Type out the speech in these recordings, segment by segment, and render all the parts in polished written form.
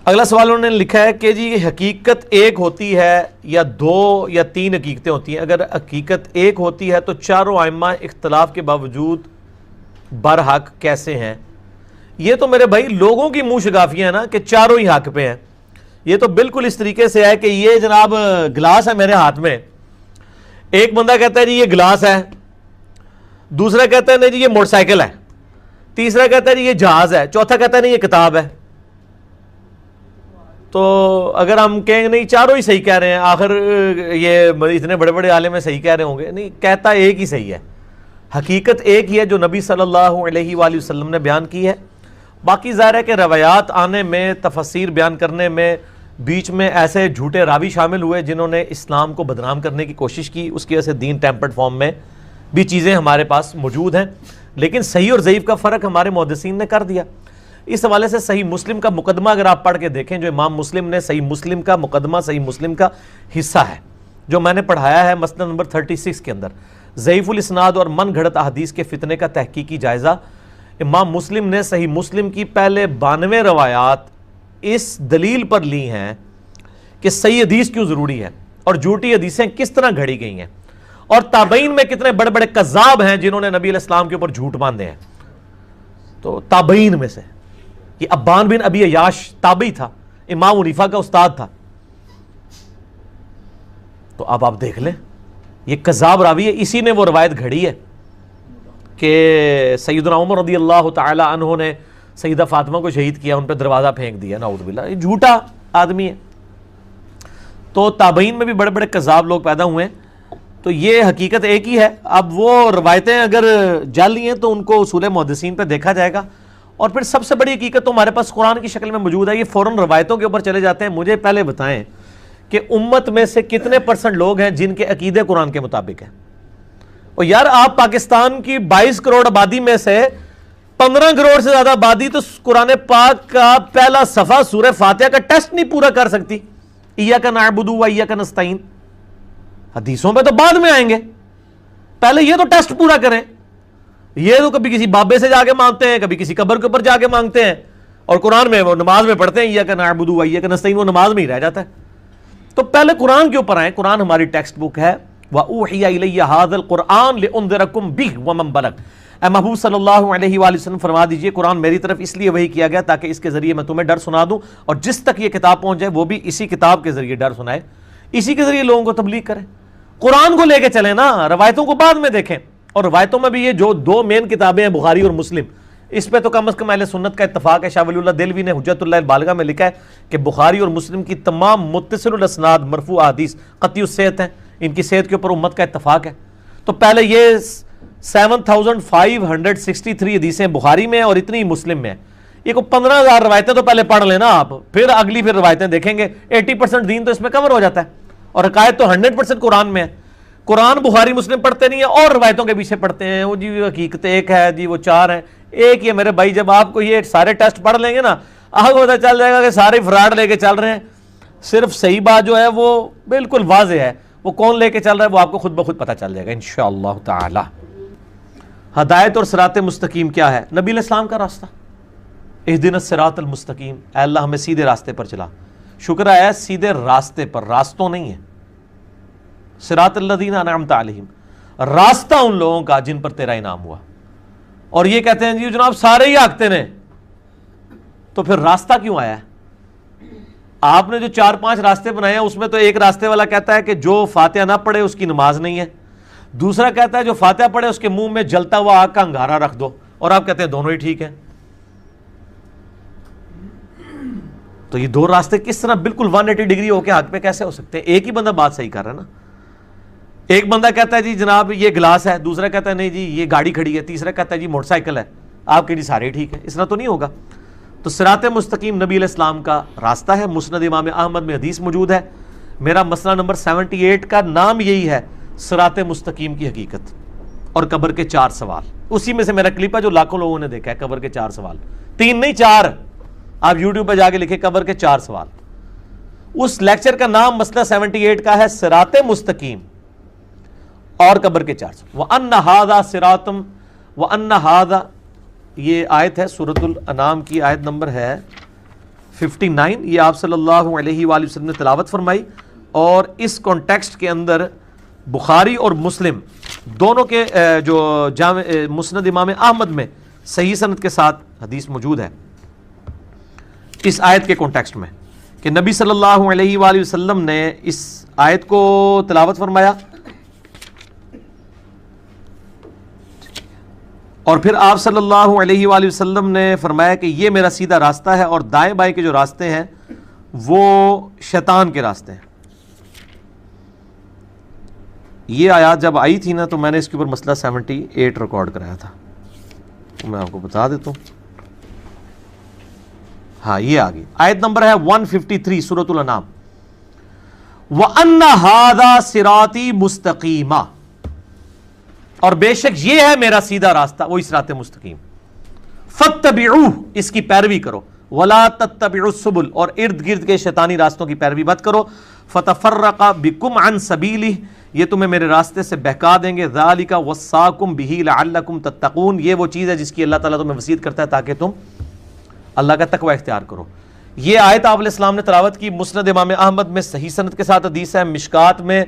اگلا سوال انہوں نے لکھا ہے کہ جی حقیقت ایک ہوتی ہے یا دو یا تین حقیقتیں ہوتی ہیں؟ اگر حقیقت ایک ہوتی ہے تو چاروں ائمہ اختلاف کے باوجود برحق کیسے ہیں؟ یہ تو میرے بھائی لوگوں کی منہ شگافیاں ہیں نا کہ چاروں ہی حق پہ ہیں. یہ تو بالکل اس طریقے سے ہے کہ یہ جناب گلاس ہے میرے ہاتھ میں، ایک بندہ کہتا ہے جی یہ گلاس ہے، دوسرا کہتا ہے نہیں جی یہ موٹر سائیکل ہے، تیسرا کہتا ہے جی یہ جہاز ہے، چوتھا کہتا ہے نہیں یہ کتاب ہے. تو اگر ہم کہیں گے نہیں چاروں ہی صحیح کہہ رہے ہیں، آخر یہ اتنے بڑے بڑے عالم صحیح کہہ رہے ہوں گے، نہیں، کہتا ایک ہی صحیح ہے. حقیقت ایک ہی ہے جو نبی صلی اللہ علیہ وآلہ وسلم نے بیان کی ہے. باقی ظاہر ہے کہ روایات آنے میں، تفسیر بیان کرنے میں بیچ میں ایسے جھوٹے راوی شامل ہوئے جنہوں نے اسلام کو بدنام کرنے کی کوشش کی، اس کی وجہ سے دین ٹیمپرڈ فارم میں بھی چیزیں ہمارے پاس موجود ہیں. لیکن صحیح اور ضعیف کا فرق ہمارے محدثین نے کر دیا. اس حوالے سے صحیح مسلم کا مقدمہ اگر آپ پڑھ کے دیکھیں، جو امام مسلم نے صحیح مسلم کا مقدمہ صحیح مسلم کا حصہ ہے جو میں نے پڑھایا ہے مسند نمبر 36 کے اندر، ضعیف الاسناد اور من گھڑت احادیث کے فتنے کا تحقیقی جائزہ، امام مسلم نے صحیح مسلم کی پہلے 92 روایات اس دلیل پر لی ہیں کہ صحیح حدیث کیوں ضروری ہے اور جھوٹی حدیثیں کس طرح گھڑی گئی ہیں، اور تابعین میں کتنے بڑے بڑے کذاب ہیں جنہوں نے نبی علیہ السلام کے اوپر جھوٹ باندھے ہیں. تو تابعین میں سے یہ ابان بن ابی عیاش تابعی تھا، امام حنیفہ کا استاد تھا. تو اب آپ دیکھ لیں یہ کذاب راوی ہے، اسی نے وہ روایت گھڑی ہے کہ سیدنا عمر رضی اللہ تعالی عنہ نے سیدہ فاطمہ کو شہید کیا، ان پہ دروازہ پھینک دیا، نعوذ باللہ. یہ جھوٹا آدمی ہے. تو تابعین میں بھی بڑے بڑے کذاب لوگ پیدا ہوئے ہیں. تو یہ حقیقت ایک ہی ہے. اب وہ روایتیں اگر جعلی ہیں تو ان کو اصول محدثین پہ دیکھا جائے گا. اور پھر سب سے بڑی حقیقت تو ہمارے پاس قرآن کی شکل میں موجود ہے. یہ فوراً روایتوں کے اوپر چلے جاتے ہیں. مجھے پہلے بتائیں کہ امت میں سے کتنے % لوگ ہیں جن کے عقیدے قرآن کے مطابق ہیں؟ اور یار آپ پاکستان کی 22 کروڑ آبادی میں سے 15 کروڑ سے زیادہ آبادی تو قرآن پاک کا پہلا صفحہ سورہ فاتحہ کا ٹیسٹ نہیں پورا کر سکتی. ایاک نعبد و ایاک نستعین. حدیثوں پہ تو بعد میں آئیں گے، پہلے یہ تو ٹیسٹ پورا کریں. یہ تو کبھی کسی بابے سے جا کے مانگتے ہیں، کبھی کسی قبر کے اوپر جا کے مانگتے ہیں، اور قرآن میں وہ نماز میں پڑھتے ہیں ایاک نعبد و ایاک نستعین، وہ نماز میں ہی رہ جاتا ہے. تو پہلے قرآن کے اوپر آئیں. قرآن ہماری ٹیکسٹ بک ہے. وَأُوحِيَ إِلَيَّ هَذَا الْقُرْآنُ لِأُنذِرَكُم بِهِ وَمَن بَلَغَ. اے محبوب صلی اللہ علیہ وآلہ وسلم فرما دیجئے قرآن میری طرف اس لیے وحی کیا گیا تاکہ اس کے ذریعے میں تمہیں ڈر سنا دوں، اور جس تک یہ کتاب پہنچ جائے وہ بھی اسی کتاب کے ذریعے ڈر سنائے، اسی کے ذریعے لوگوں کو تبلیغ کرے. قرآن کو لے کے چلیں نا، روایتوں کو بعد میں دیکھیں. اور روایتوں میں بھی یہ جو 2 مین کتابیں ہیں بخاری اور مسلم، اس پہ تو کم از کم اہل سنت کا اتفاق ہے. شاہ ولی اللہ دہلوی نے حجت اللہ البالغہ میں لکھا ہے کہ بخاری اور مسلم کی تمام متصل الاسناد مرفوع احادیث قطعی الصحت ہیں، ان کی صحت کے اوپر امت کا اتفاق ہے. تو پہلے یہ 7563 حدیثیں بخاری میں ہیں اور اتنی مسلم میں ہیں. یہ کو 15,000 روایتیں تو پہلے پڑھ لینا آپ، پھر اگلی پھر روایتیں دیکھیں گے. 80% دین تو اس میں کور ہو جاتا ہے، اور عقائد تو 100% قرآن میں ہے. قرآن بخاری مسلم پڑھتے نہیں ہیں اور روایتوں کے پیچھے پڑھتے ہیں. وہ جی حقیقت ایک ہے، جی وہ 4 ہیں. ایک ہی ہے میرے بھائی. جب آپ کو یہ سارے ٹیسٹ پڑھ لیں گے نا، آپ کو پتہ چل جائے گا کہ سارے فراڈ لے کے چل رہے ہیں. صرف صحیح بات جو ہے وہ بالکل واضح ہے، وہ کون لے کے چل رہا ہے وہ آپ کو خود بخود پتہ چل جائے گا انشاءاللہ تعالی. ہدایت اور صراط مستقیم کیا ہے؟ نبی علیہ السلام کا راستہ. اہدنا الصراط المستقیم، اے اللہ ہمیں سیدھے راستے پر چلا. شکر ہے سیدھے راستے پر، راستوں نہیں ہے. صراط الذین انعمت علیہم، راستہ ان لوگوں کا جن پر تیرا انعام ہوا. اور یہ کہتے ہیں جی جناب سارے ہی آگتے ہیں، تو پھر راستہ کیوں آیا ہے؟ آپ نے جو 4-5 راستے بنائے ہیں اس میں تو ایک راستے والا کہتا ہے کہ جو فاتحہ نہ پڑھے اس کی نماز نہیں ہے، دوسرا کہتا ہے جو فاتحہ پڑھے اس کے منہ میں جلتا ہوا آگ کا انگارہ رکھ دو، اور آپ کہتے ہیں دونوں ہی ٹھیک ہیں. تو یہ 2 راستے کس طرح بالکل 180 ڈگری ہو کے حق پہ کیسے ہو سکتے ہیں؟ ایک ہی بندہ بات صحیح کر رہا ہے نا. ایک بندہ کہتا ہے جی جناب یہ گلاس ہے، دوسرا کہتا ہے نہیں جی یہ گاڑی کھڑی ہے، تیسرا کہتا ہے جی موٹر سائیکل ہے. آپ کے جی سارے ٹھیک ہیں، اس طرح تو نہیں ہوگا. تو صراط مستقیم نبی علیہ السلام کا راستہ ہے. مسند امام احمد میں حدیث موجود ہے. میرا مسئلہ نمبر 78 کا نام یہی ہے، صراط مستقیم کی حقیقت اور قبر کے 4 سوال. اسی میں سے میرا کلپ ہے جو لاکھوں لوگوں نے دیکھا ہے. قبر کے 4 سوال، 3 نہیں 4. آپ یوٹیوب پہ جا کے لکھیں قبر کے 4 سوال. اس لیکچر کا نام مسئلہ 78 کا ہے صراط مستقیم اور قبر کے 4 سوال. وَأَنَّ هَذَا صِرَاطٌ وَأَنَّ هَذَا، یہ آیت ہے سورۃ الانعام کی، آیت نمبر ہے 59 یہ آپ صلی اللہ علیہ وآلہ وسلم نے تلاوت فرمائی، اور اس کانٹیکسٹ کے اندر بخاری اور مسلم دونوں کے جو جامع مسند امام احمد میں صحیح سند کے ساتھ حدیث موجود ہے اس آیت کے کانٹیکسٹ میں، کہ نبی صلی اللہ علیہ وآلہ وسلم نے اس آیت کو تلاوت فرمایا، اور پھر آپ صلی اللہ علیہ وآلہ وسلم نے فرمایا کہ یہ میرا سیدھا راستہ ہے، اور دائیں بائیں کے جو راستے ہیں وہ شیطان کے راستے ہیں۔ یہ آیات جب آئی تھی نا تو میں نے اس کے اوپر مسئلہ 78 ریکارڈ کرایا تھا، تو میں آپ کو بتا دیتا ہوں۔ ہاں یہ آ گئی، آیت نمبر ہے 153 سورۃ الانعام، وَأَنَّ هَذَا صِرَاطِي مُسْتَقِيمًا، اور بے شک یہ ہے میرا سیدھا راستہ، وہی صراط مستقیم، فَاتَّبِعُوهُ، اس کی پیروی کرو، وَلَا تَتَّبِعُوا السُّبُلَ، اور ارد گرد کے شیطانی راستوں کی پیروی مت کرو، فَتَفَرَّقَ بِكُمْ عَنْ سَبِيلِهِ، یہ تمہیں میرے راستے سے بہکا دیں گے، ذَلِكَ وَصَّاكُمْ بِهِ لَعَلَّكُمْ تَتَّقُونَ، یہ وہ چیز ہے جس کی اللہ تعالیٰ تمہیں وصیت کرتا ہے تاکہ تم اللہ کا تقوی اختیار کرو۔ یہ آیت آپ علیہ السلام نے تلاوت کی، مسند امام احمد میں صحیح سند کے ساتھ حدیث ہے، مشکات میں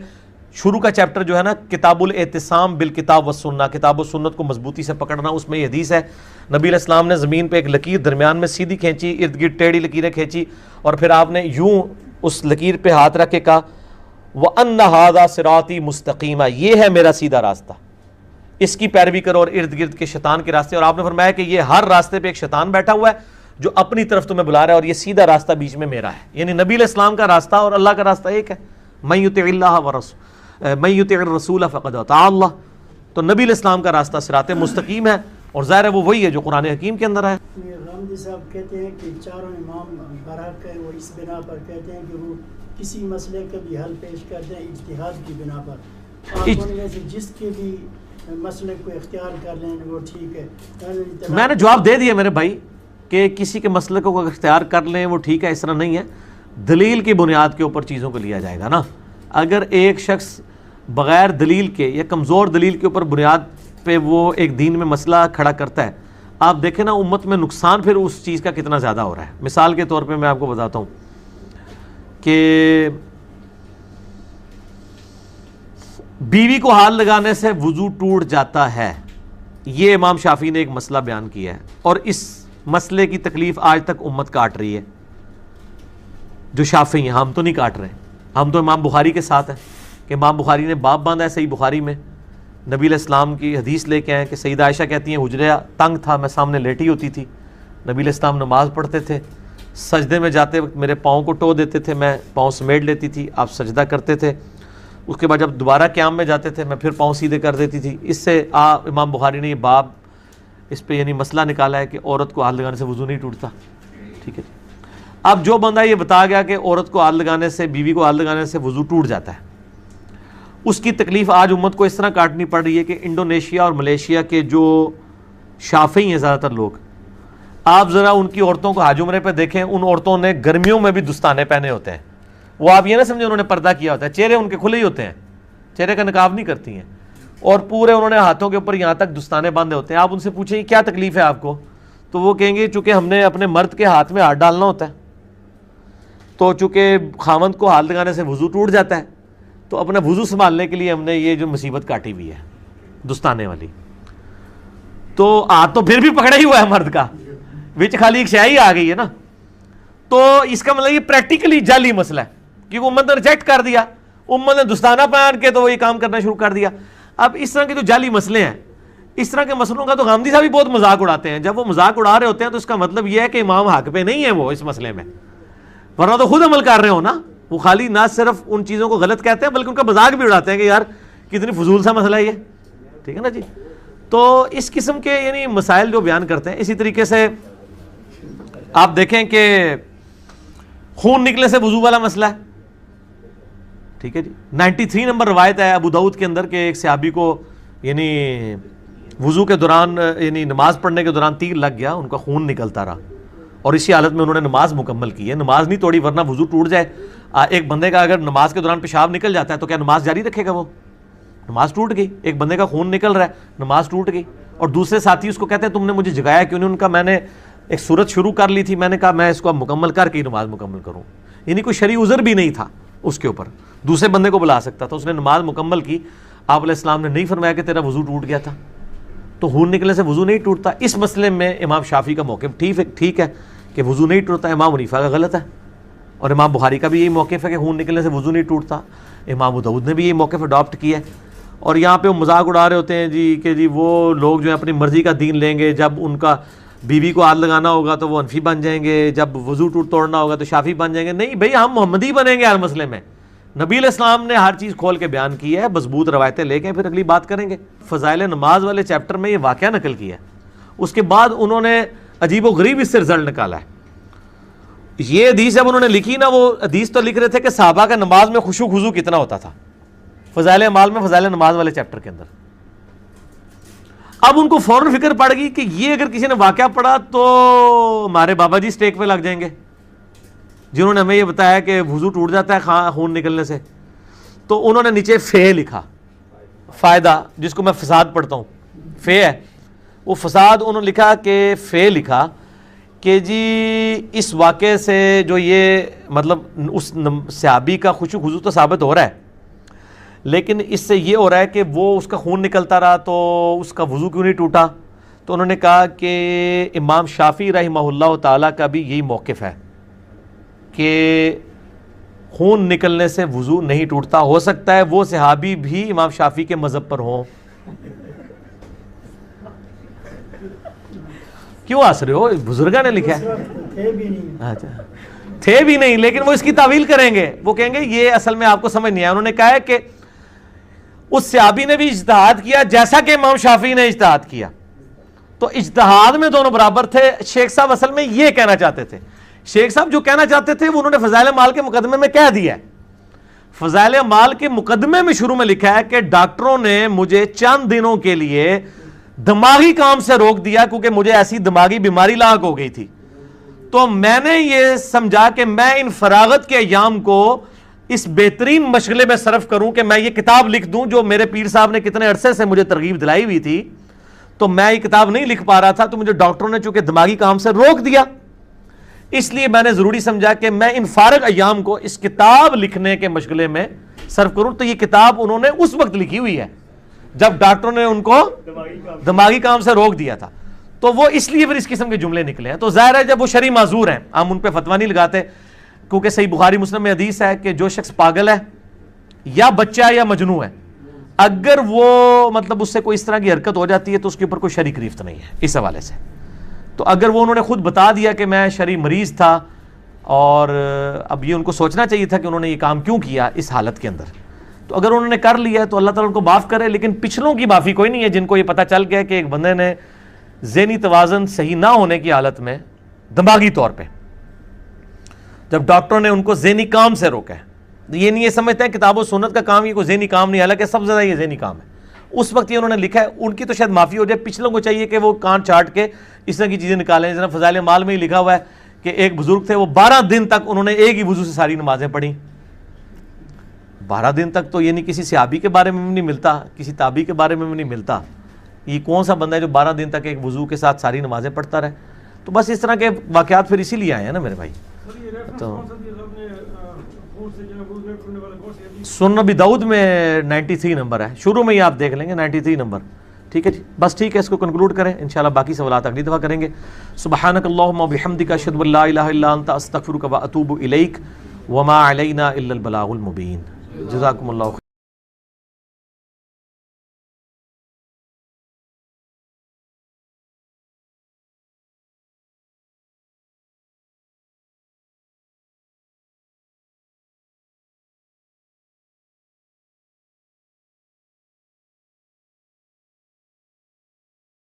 شروع کا چیپٹر جو ہے نا کتاب الاعتصام بالکتاب والسنہ، کتاب و سنت کو مضبوطی سے پکڑنا، اس میں یہ حدیث ہے، نبی علیہ السلام نے زمین پہ ایک لکیر درمیان میں سیدھی کھینچی، ارد گرد ٹیڑھی لکیریں کھینچی، اور پھر آپ نے یوں اس لکیر پہ ہاتھ رکھ کے کہا وَأَنَّ هَذَا صِرَاطِي مُسْتَقِيمًا، یہ ہے میرا سیدھا راستہ، اس کی پیروی کرو، اور ارد گرد کے شیطان کے راستے، اور آپ نے فرمایا کہ یہ ہر راستے پہ ایک شیطان بیٹھا ہوا ہے جو اپنی طرف تمہیں بلا رہا ہے، اور یہ سیدھا راستہ بیچ میں میرا ہے، یعنی نبی علیہ السلام کا راستہ اور اللہ کا راستہ ایک ہے، مَن یُطِعِ اللَّهَ مَن یُطِعِ الرَّسُولَ فَقَدْ اطاع اللَّهَ، تو نبی علیہ السلام کا راستہ صراط مستقیم ہے، اور ظاہر ہے وہ وہی ہے جو قرآن حکیم کے اندر ہے۔ غامدی صاحب کہتے ہیں کہ چاروں امام برحق ہے، وہ اس بنا پر کہتے ہیں کہ وہ کسی مسئلے کا بھی حل پیش کرتے ہیں اجتہاد کی بنا پر، آپ ان میں سے جس کے بھی مسئلے کو اختیار کر لیں وہ ٹھیک ہے۔ میں نے جواب دے دیا میرے بھائی کہ کسی کے مسئلے کو اختیار کر لیں وہ ٹھیک ہے، اس طرح نہیں ہے، دلیل کی بنیاد کے اوپر چیزوں کو لیا جائے گا نا۔ اگر ایک شخص بغیر دلیل کے یا کمزور دلیل کے اوپر بنیاد پہ وہ ایک دین میں مسئلہ کھڑا کرتا ہے، آپ دیکھیں نا امت میں نقصان پھر اس چیز کا کتنا زیادہ ہو رہا ہے۔ مثال کے طور پہ میں آپ کو بتاتا ہوں کہ بیوی کو ہاتھ لگانے سے وضو ٹوٹ جاتا ہے، یہ امام شافعی نے ایک مسئلہ بیان کیا ہے، اور اس مسئلے کی تکلیف آج تک امت کاٹ رہی ہے، جو شافعی ہیں، ہم تو نہیں کاٹ رہے، ہم تو امام بخاری کے ساتھ ہیں کہ امام بخاری نے باب باندھا ہے صحیح بخاری میں، نبی علیہ السلام کی حدیث لے کے آئے کہ سیدہ عائشہ کہتی ہیں حجرہ تنگ تھا، میں سامنے لیٹی ہوتی تھی، نبی علیہ السلام نماز پڑھتے تھے، سجدے میں جاتے وقت میرے پاؤں کو ٹو دیتے تھے، میں پاؤں سمیٹ لیتی تھی، آپ سجدہ کرتے تھے، اس کے بعد جب دوبارہ قیام میں جاتے تھے میں پھر پاؤں سیدھے کر دیتی تھی۔ اس سے امام بخاری نے یہ باب اس پہ یعنی مسئلہ نکالا ہے کہ عورت کو ہاتھ لگانے سے وضو نہیں ٹوٹتا، ٹھیک ہے۔ اب جو بندہ یہ بتا گیا کہ عورت کو ہاتھ لگانے سے، بیوی کو ہاتھ لگانے سے وضو ٹوٹ جاتا ہے، اس کی تکلیف آج امت کو اس طرح کاٹنی پڑ رہی ہے کہ انڈونیشیا اور ملیشیا کے جو شافعی ہیں زیادہ تر لوگ، آپ ذرا ان کی عورتوں کو حج عمرے پہ دیکھیں، ان عورتوں نے گرمیوں میں بھی دستانے پہنے ہوتے ہیں، وہ آپ یہ نہ سمجھیں انہوں نے پردہ کیا ہوتا ہے، چہرے ان کے کھلے ہی ہوتے ہیں، چہرے کا نقاب نہیں کرتی ہیں، اور پورے انہوں نے ہاتھوں کے اوپر یہاں تک دستانے باندھے ہوتے ہیں۔ آپ ان سے پوچھیں کیا تکلیف ہے آپ کو، تو وہ کہیں گے چونکہ ہم نے اپنے مرد کے ہاتھ میں ہاتھ ڈالنا ہوتا ہے، تو چونکہ خاوند کو ہاتھ لگانے سے وضو ٹوٹ جاتا ہے، تو اپنا وضو سنبھالنے کے لیے ہم نے یہ جو مصیبت کاٹی ہوئی ہے دستانے والی، تو ہاتھ تو پھر بھی پکڑا ہی ہوا ہے مرد کا، وچ خالی ایک شے ہی آ گئی ہے نا، تو اس کا مطلب یہ پریکٹیکلی جعلی مسئلہ ہے، کیونکہ امت نے ریجیکٹ کر دیا، امت نے دستانہ پہن کے تو وہ یہ کام کرنا شروع کر دیا۔ اب اس طرح کے جو جعلی مسئلے ہیں، اس طرح کے مسئلوں کا تو غامدی صاحب بھی بہت مذاق اڑاتے ہیں، جب وہ مذاق اڑا رہے ہوتے ہیں تو اس کا مطلب یہ ہے کہ امام حق پہ نہیں ہے وہ اس مسئلے میں، ورنہ تو خود عمل کر رہے ہو نا، وہ خالی نہ صرف ان چیزوں کو غلط کہتے ہیں بلکہ ان کا مذاق بھی اڑاتے ہیں کہ یار کتنی فضول سا مسئلہ ہے یہ، ٹھیک ہے نا جی۔ تو اس قسم کے یعنی مسائل جو بیان کرتے ہیں، اسی طریقے سے آپ دیکھیں کہ خون نکلنے سے وضو والا مسئلہ ہے، ٹھیک ہے جی، 93 نمبر روایت ہے ابو داؤد کے اندر کہ ایک صحابی کو یعنی وضو کے دوران یعنی نماز پڑھنے کے دوران تیر لگ گیا، ان کا خون نکلتا رہا، اور اسی حالت میں انہوں نے نماز مکمل کی ہے، نماز نہیں توڑی ورنہ وضو ٹوٹ جائے۔ ایک بندے کا اگر نماز کے دوران پیشاب نکل جاتا ہے تو کیا نماز جاری رکھے گا؟ وہ نماز ٹوٹ گئی۔ ایک بندے کا خون نکل رہا ہے، نماز ٹوٹ گئی، اور دوسرے ساتھی اس کو کہتے ہیں تم نے مجھے جگایا کیوں نہیں؟ ان کا میں نے ایک صورت شروع کر لی تھی، میں نے کہا میں اس کو اب مکمل کر کے ہی نماز مکمل کروں، یعنی کوئی شرعی عذر بھی نہیں تھا اس کے اوپر، دوسرے بندے کو بلا سکتا تھا، اس نے نماز مکمل کی، آپ علیہ السلام نے نہیں فرمایا کہ تیرا وضو ٹوٹ گیا تھا، تو خون نکلنے سے وضو نہیں ٹوٹتا۔ اس مسئلے میں امام شافعی کا موقف ٹھیک ہے کہ وضو نہیں ٹوٹتا، امام حنیفہ کا غلط ہے، اور امام بخاری کا بھی یہی موقف ہے کہ خون نکلنے سے وضو نہیں ٹوٹتا، امام ابو داؤد نے بھی یہی موقف اڈاپٹ کیا ہے۔ اور یہاں پہ وہ مذاق اڑا رہے ہوتے ہیں جی کہ جی وہ لوگ جو ہیں اپنی مرضی کا دین لیں گے، جب ان کا بیوی کو ہاتھ لگانا ہوگا تو وہ حنفی بن جائیں گے، جب وضو توڑنا ہوگا تو شافعی بن جائیں گے۔ نہیں بھئی، ہم محمدی بنیں گے ہر مسئلے میں، نبی علیہ السلام نے ہر چیز کھول کے بیان کی ہے، مضبوط روایتیں لے کے پھر اگلی بات کریں گے۔ فضائل نماز والے چیپٹر میں یہ واقعہ نقل کیا ہے، اس کے بعد انہوں نے عجیب و غریب اس سے رزلٹ نکالا ہے۔ یہ حدیث جب انہوں نے لکھی نا، وہ حدیث تو لکھ رہے تھے کہ صحابہ کا نماز میں خشوع خضوع کتنا ہوتا تھا، فضائل اعمال میں فضائل نماز والے چیپٹر کے اندر۔ اب ان کو فوراً فکر پڑ گئی کہ یہ اگر کسی نے واقعہ پڑھا تو ہمارے بابا جی اسٹیک پہ لگ جائیں گے، جنہوں نے ہمیں یہ بتایا کہ وضو ٹوٹ جاتا ہے خون نکلنے سے۔ تو انہوں نے نیچے فے لکھا، فائدہ، جس کو میں فساد پڑھتا ہوں، فے ہے وہ فساد، انہوں نے لکھا کہ فے لکھا کہ جی اس واقعے سے جو یہ مطلب اس صحابی کا خشوع خضوع تو ثابت ہو رہا ہے، لیکن اس سے یہ ہو رہا ہے کہ وہ اس کا خون نکلتا رہا تو اس کا وضو کیوں نہیں ٹوٹا؟ تو انہوں نے کہا کہ امام شافعی رحمہ اللہ تعالیٰ کا بھی یہی موقف ہے کہ خون نکلنے سے وضو نہیں ٹوٹتا، ہو سکتا ہے وہ صحابی بھی امام شافعی کے مذہب پر ہوں۔ کیوں ہنس رہے ہو؟ بزرگاں نے لکھا ہے، تھے بھی نہیں، لیکن وہ اس کی تعویل کریں گے، وہ کہیں گے یہ اصل میں آپ کو سمجھ نہیں آیا۔ انہوں نے کہا ہے کہ اس صحابی نے بھی اجتہاد کیا جیسا کہ امام شافعی نے اجتہاد کیا، تو اجتہاد میں دونوں برابر تھے۔ شیخ صاحب اصل میں یہ کہنا چاہتے تھے، شیخ صاحب جو کہنا چاہتے تھے وہ انہوں نے فضائل اعمال کے مقدمے میں کہہ دیا ہے۔ فضائل اعمال کے مقدمے میں شروع میں لکھا ہے کہ ڈاکٹروں نے مجھے چند دنوں کے لیے دماغی کام سے روک دیا کیونکہ مجھے ایسی دماغی بیماری لاحق ہو گئی تھی، تو میں نے یہ سمجھا کہ میں ان فراغت کے ایام کو اس بہترین مشغلے میں صرف کروں کہ میں یہ کتاب لکھ دوں جو میرے پیر صاحب نے کتنے عرصے سے مجھے ترغیب دلائی ہوئی تھی، تو میں یہ کتاب نہیں لکھ پا رہا تھا، تو مجھے ڈاکٹروں نے چونکہ دماغی کام سے روک دیا، اس لیے میں نے ضروری سمجھا کہ میں ان فارغ ایام کو اس کتاب لکھنے کے مشغلے میں صرف کروں۔ تو یہ کتاب انہوں نے اس وقت لکھی ہوئی ہے جب ڈاکٹروں نے ان کو دماغی کام سے روک دیا تھا، تو وہ اس لیے پھر اس قسم کے جملے نکلے ہیں۔ تو ظاہر ہے جب وہ شرعی معذور ہیں، ہم ان پہ فتویٰ نہیں لگاتے، کیونکہ صحیح بخاری مسلم میں حدیث ہے کہ جو شخص پاگل ہے یا بچہ ہے یا مجنون ہے، اگر وہ مطلب اس سے کوئی اس طرح کی حرکت ہو جاتی ہے تو اس کے اوپر کوئی شرعی گرفت نہیں ہے اس حوالے سے۔ تو اگر وہ انہوں نے خود بتا دیا کہ میں شرعی مریض تھا، اور اب یہ ان کو سوچنا چاہیے تھا کہ انہوں نے یہ کام کیوں کیا اس حالت کے اندر، تو اگر انہوں نے کر لیا ہے تو اللہ تعالیٰ ان کو معاف کرے، لیکن پچھلوں کی معافی کوئی نہیں ہے جن کو یہ پتہ چل گیا کہ ایک بندے نے ذہنی توازن صحیح نہ ہونے کی حالت میں دماغی طور پہ جب ڈاکٹروں نے ان کو ذہنی کام سے روکا ہے، یہ نہیں یہ سمجھتے ہیں کتاب و سنت کا کام یہ کوئی ذہنی کام نہیں، حالانکہ سب سے زیادہ یہ ذہنی کام ہے، اس وقت یہ انہوں نے لکھا ہے، ان کی تو شاید معافی ہو جائے، پچھلوں کو چاہیے کہ وہ کان چاٹ کے اس طرح کی چیزیں نکالیں۔ جناب فضائل اعمال میں ہی لکھا ہوا ہے کہ ایک بزرگ تھے، وہ 12 دن تک انہوں نے ایک ہی وضو سے ساری نمازیں پڑھی، 12 دن تک، تو یہ نہیں کسی صحابی کے بارے میں بھی نہیں ملتا، کسی تابعی کے بارے میں بھی نہیں ملتا، یہ کون سا بندہ ہے جو 12 دن تک ایک وضو کے ساتھ ساری نمازیں پڑھتا رہے؟ تو بس اس طرح کے واقعات پھر اسی لیے آئے ہیں نا میرے بھائی۔ تو سنن ابی داؤد میں 93 نمبر ہے، شروع میں ہی آپ دیکھ لیں گے 93 نمبر، ٹھیک ہے جی، بس ٹھیک ہے، اس کو کنکلوڈ کریں، انشاءاللہ باقی سوالات اگلی دفعہ کریں گے۔ سبحانک اللہم و بحمدک، اشہد ان لا الہ الا انت، استغفرک و اتوب الیک، وما علینا الا البلاغ المبین۔ جزاکم اللہ خیر۔